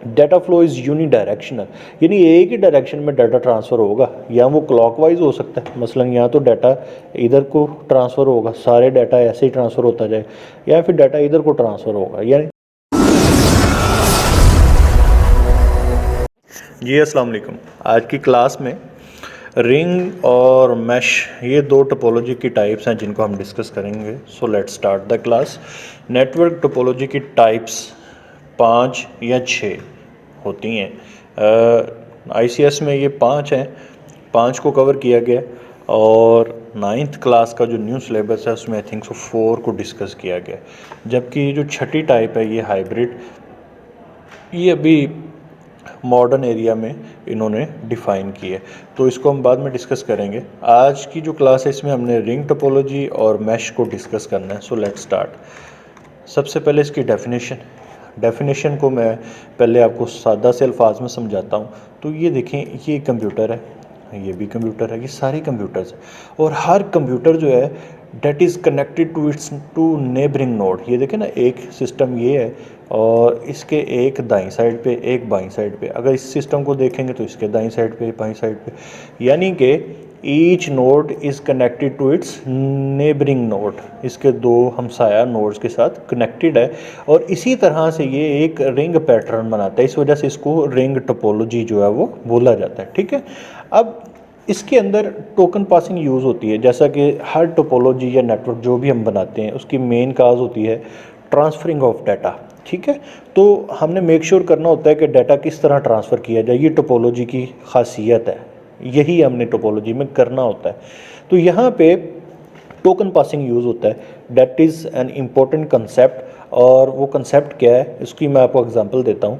Data flow is unidirectional, यानी एक ही डायरेक्शन में डाटा ट्रांसफ़र होगा, या वो क्लॉकवाइज हो सकता है, मसलन यहाँ तो डाटा इधर को ट्रांसफ़र होगा, सारे डाटा ऐसे ही ट्रांसफ़र होता जाए, या फिर डाटा इधर को ट्रांसफ़र होगा। यानी जी अस्सलाम वालेकुम। आज की क्लास में रिंग और मैश, ये दो टोपोलॉजी की टाइप्स हैं जिनको हम डिस्कस करेंगे। So let's start the class. Network topology की टाइप्स 5 या 6 होती हैं। ICS में ये 5 हैं, 5 को कवर किया गया, और 9th क्लास का जो न्यू सिलेबस है उसमें आई थिंक सो 4 को डिस्कस किया गया। जबकि जो छठी टाइप है ये हाइब्रिड, ये अभी मॉडर्न एरिया में इन्होंने डिफ़ाइन की है, तो इसको हम बाद में डिस्कस करेंगे। आज की जो क्लास है इसमें हमने रिंग टोपोलॉजी और मैश को डिस्कस करना है। So let's start. सबसे पहले इसकी डेफिनेशन को मैं पहले आपको सादा से अल्फाज में समझाता हूँ। तो ये देखें, ये कंप्यूटर है, ये भी कंप्यूटर है, ये सारे कंप्यूटर्स हैं, और हर कंप्यूटर जो है that is connected to neighbouring node. ये देखें ना, एक सिस्टम ये है और इसके एक दाईं साइड पे एक बाईं साइड पे। अगर इस सिस्टम को देखेंगे तो इसके दाईं साइड पे बाईं साइड पे, यानी कि each node is connected to its neighbouring node. इसके दो हमसाया नोड्स के साथ कनेक्टेड है, और इसी तरह से ये एक रिंग पैटर्न बनाता है। इस वजह से इसको रिंग टोपोलॉजी जो है वो बोला जाता है। ठीक है, अब इसके अंदर टोकन पासिंग यूज़ होती है। जैसा कि हर टोपोलॉजी या नेटवर्क जो भी हम बनाते हैं उसकी मेन काज होती है ट्रांसफरिंग ऑफ डाटा। ठीक है, तो हमने मेक श्योर करना होता है कि डाटा किस तरह ट्रांसफ़र किया जाए। ये टोपोलॉजी की खासियत है, यही हमने टोपोलॉजी में करना होता है। तो यहाँ पे टोकन पासिंग यूज़ होता है, that is an important concept. और वो कंसेप्ट क्या है, इसकी मैं आपको एग्जांपल देता हूँ।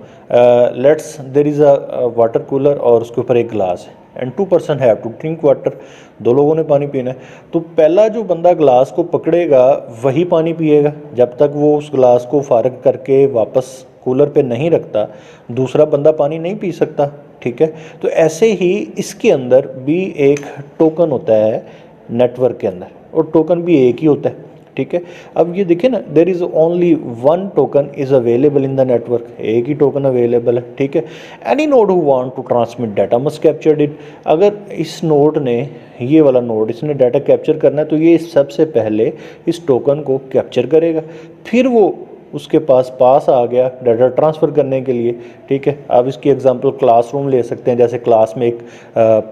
Let's there is a water cooler और उसके ऊपर एक ग्लास है, and 2 person have to drink water. 2 लोगों ने पानी पीना है। तो पहला जो बंदा ग्लास को पकड़ेगा वही पानी पिएगा। जब तक वो उस ग्लास को फारग करके वापस कूलर पे नहीं रखता, दूसरा बंदा पानी नहीं पी सकता। ठीक है, तो ऐसे ही इसके अंदर भी एक टोकन होता है नेटवर्क के अंदर, और टोकन भी एक ही होता है। ठीक है, अब ये देखिए ना, there is only one token is available in the network, एक ही टोकन अवेलेबल है। ठीक है, any node who want to transmit data must captured it. अगर इस नोड ने, ये वाला नोड, इसने डाटा कैप्चर करना है तो ये सबसे पहले इस टोकन को कैप्चर करेगा, फिर वो उसके पास आ गया डाटा ट्रांसफ़र करने के लिए। ठीक है, आप इसकी एग्जांपल क्लासरूम ले सकते हैं। जैसे क्लास में एक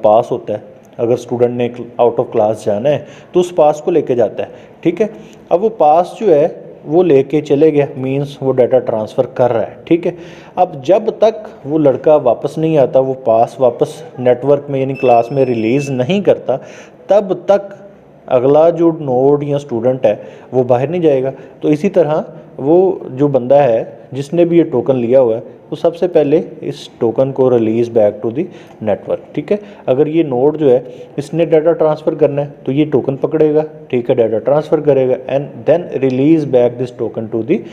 पास होता है, अगर स्टूडेंट ने आउट ऑफ क्लास जाना है तो उस पास को लेके जाता है। ठीक है, अब वो पास जो है वो लेके चले गया, मींस वो डाटा ट्रांसफ़र कर रहा है। ठीक है, अब जब तक वो लड़का वापस नहीं आता, वो पास वापस नेटवर्क में यानी क्लास में रिलीज़ नहीं करता, तब तक अगला जो नोड या स्टूडेंट है वो बाहर नहीं जाएगा। तो इसी तरह वो जो बंदा है जिसने भी ये टोकन लिया हुआ है, तो सबसे पहले इस टोकन को release back to the network. ठीक है, अगर ये नोड जो है इसने डाटा ट्रांसफ़र करना है तो ये टोकन पकड़ेगा, ठीक है, डाटा ट्रांसफ़र करेगा, and then release back this token to the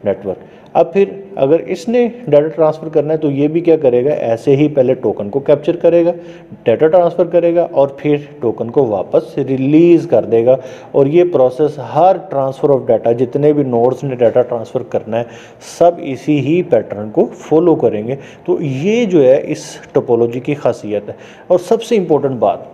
network. अब फिर अगर इसने डाटा ट्रांसफ़र करना है तो ये भी क्या करेगा, ऐसे ही पहले टोकन को कैप्चर करेगा, डाटा ट्रांसफ़र करेगा, और फिर टोकन को वापस रिलीज़ कर देगा। और ये process her transfer of data, जितने भी नोड्स ने डाटा ट्रांसफ़र करना है, सब इसी ही पैटर्न को फॉलो करेंगे। तो ये जो है इस टोपोलॉजी की खासियत है। और सबसे इम्पोर्टेंट बात,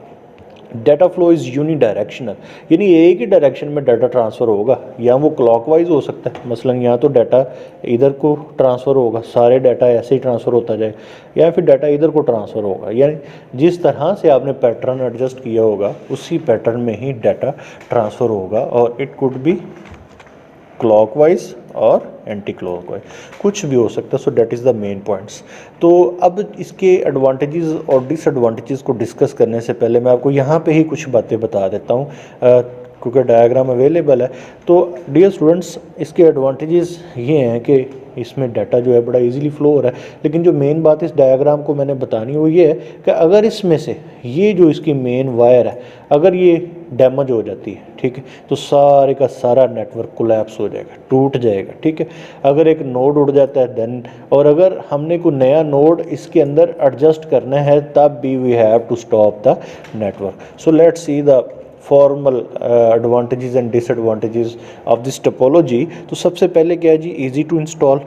data flow is unidirectional, यानी एक ही डायरेक्शन में डाटा ट्रांसफ़र होगा, या वो क्लॉकवाइज हो सकता है, मसलन यहाँ तो डाटा इधर को ट्रांसफ़र होगा, सारे डाटा ऐसे ही ट्रांसफ़र होता जाए, या फिर डाटा इधर को ट्रांसफ़र होगा। यानी जिस तरह से आपने पैटर्न एडजस्ट किया होगा उसी पैटर्न में ही डाटा ट्रांसफ़र होगा, और इट कुड बी क्लॉकवाइज और एंटी क्लॉकवाइज, कुछ भी हो सकता है। So that is the main points. तो अब इसके एडवांटेजेस और डिसएडवांटेजेस को डिस्कस करने से पहले मैं आपको यहाँ पे ही कुछ बातें बता देता हूँ, क्योंकि डायग्राम अवेलेबल है। तो डियर स्टूडेंट्स, इसके एडवांटेजेस ये हैं कि इसमें डाटा जो है बड़ा इजीली फ्लो हो रहा है। लेकिन जो मेन बात इस डायग्राम को मैंने बतानी वो ये है कि अगर इसमें से ये जो इसकी मेन वायर है, अगर ये डैमेज हो जाती है, ठीक है, तो सारे का सारा नेटवर्क कोलैप्स हो जाएगा, टूट जाएगा। ठीक है, अगर एक नोड उड़ जाता है देन, और अगर हमने कोई नया नोड इसके अंदर एडजस्ट करना है तब भी we have to stop the network. So let's see the formal advantages and disadvantages of this topology. तो सबसे पहले क्या है जी, इजी टू इंस्टॉल।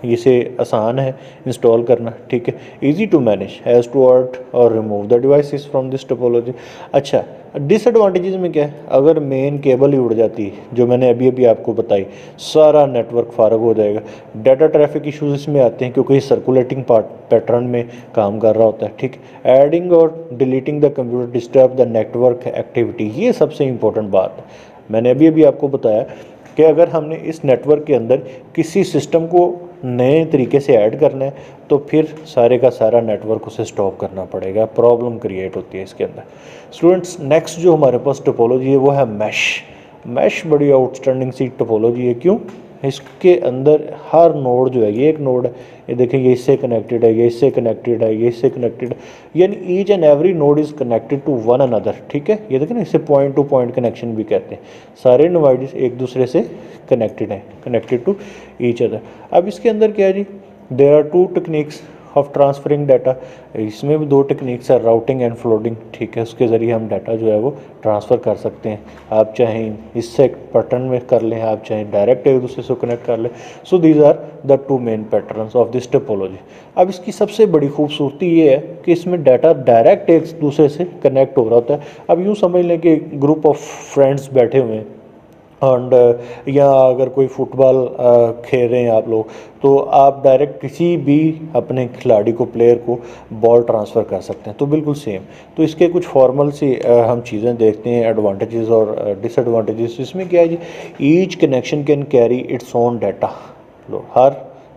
इसे आसान है इंस्टॉल करना, ठीक है। Easy to manage, has to add और remove the devices from this topology. अच्छा, डिसएडवांटेजेस में क्या है, अगर मेन केबल ही उड़ जाती है जो मैंने अभी अभी आपको बताई, सारा नेटवर्क फारग हो जाएगा। डाटा ट्रैफिक इश्यूज इसमें आते हैं क्योंकि सर्कुलेटिंग पैटर्न में काम कर रहा होता है, ठीक। एडिंग और deleting the computer disturb the network activity, ये सबसे इंपॉर्टेंट बात है। मैंने अभी अभी आपको बताया कि अगर हमने इस नेटवर्क के अंदर किसी सिस्टम को नए तरीके से ऐड करना है तो फिर सारे का सारा नेटवर्क उसे स्टॉप करना पड़ेगा, प्रॉब्लम क्रिएट होती है इसके अंदर। स्टूडेंट्स, नेक्स्ट जो हमारे पास टोपोलॉजी है वो है मैश। मैश बड़ी आउटस्टैंडिंग सी टोपोलॉजी है। क्यों? इसके अंदर हर नोड जो है, ये एक नोड है, ये देखिए, ये इससे कनेक्टेड है, ये इससे कनेक्टेड है, ये इससे कनेक्टेड है, यानी each and every node is connected to one another, ठीक है। ये देखिए ना, इसे पॉइंट टू पॉइंट कनेक्शन भी कहते हैं। सारे डिवाइसेस एक दूसरे से कनेक्टेड हैं, कनेक्टेड टू ईच अदर। अब इसके अंदर क्या है जी, there are two techniques of transferring data. इसमें भी दो टेक्निक्स है, राउटिंग एंड फ्लोटिंग, ठीक है। उसके ज़रिए हम डाटा जो है वो ट्रांसफ़र कर सकते हैं। आप चाहें इससे पैटर्न में कर लें, आप चाहें डायरेक्ट एक दूसरे से कनेक्ट कर लें। So these are the two main patterns of this topology. अब इसकी सबसे बड़ी खूबसूरती ये है कि इसमें डाटा डायरेक्ट एक दूसरे से कनेक्ट हो रहा होता है। अब यूँ समझ लें कि ग्रुप ऑफ फ्रेंड्स बैठे हुए हैं एंड या अगर कोई फुटबॉल खेल रहे हैं आप लोग, तो आप डायरेक्ट किसी भी अपने खिलाड़ी को, प्लेयर को बॉल ट्रांसफ़र कर सकते हैं। तो बिल्कुल सेम। तो इसके कुछ फॉर्मल सी हम चीज़ें देखते हैं, एडवांटेजेस और डिसएडवांटेजेस। इसमें क्या है जी, each connection can carry its own data. लो, हर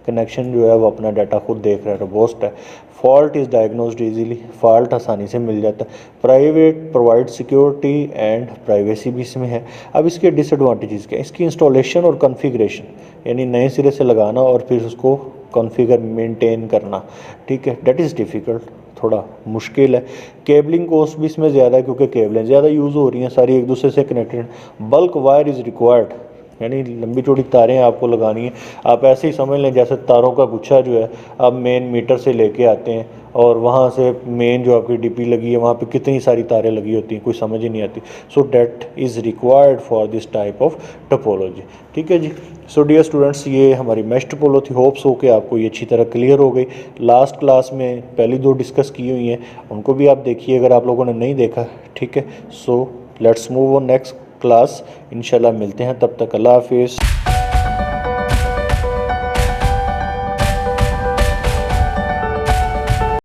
कनेक्शन जो है वो अपना डाटा खुद देख रहा है, रोबोस्ट है। Fault is diagnosed easily, fault आसानी से मिल जाता है। Private provide security and privacy भी इसमें है। अब इसके डिसएडवांटेजेस क्या है, इसकी इंस्टॉलेशन और कॉन्फ़िगरेशन, यानी नए सिरे से लगाना और फिर उसको कॉन्फ़िगर मेंटेन करना, ठीक है, डेट इज़ डिफ़िकल्ट, थोड़ा मुश्किल है। केबलिंग कॉस्ट भी इसमें ज़्यादा है क्योंकि केबलें ज़्यादा यूज़ हो रही हैं, सारी एक दूसरे से connected. Bulk wire is required, यानी लंबी चौड़ी तारें आपको लगानी है। आप ऐसे ही समझ लें जैसे तारों का गुच्छा जो है आप मेन मीटर से लेके आते हैं और वहाँ से मेन जो आपकी डीपी लगी है वहाँ पे कितनी सारी तारें लगी होती हैं, कोई समझ ही नहीं आती। So that is required for this type of topology, ठीक है जी। सो डियर स्टूडेंट्स, ये हमारी मैश टोपोलॉजी होप्स हो कि आपको ये अच्छी तरह क्लियर हो गई। लास्ट क्लास में पहली दो डिस्कस की हुई हैं, उनको भी आप देखिए अगर आप लोगों ने नहीं देखा, ठीक है। So let's move on next class, इंशाल्लाह मिलते हैं, तब तक अल्लाह हाफिज़।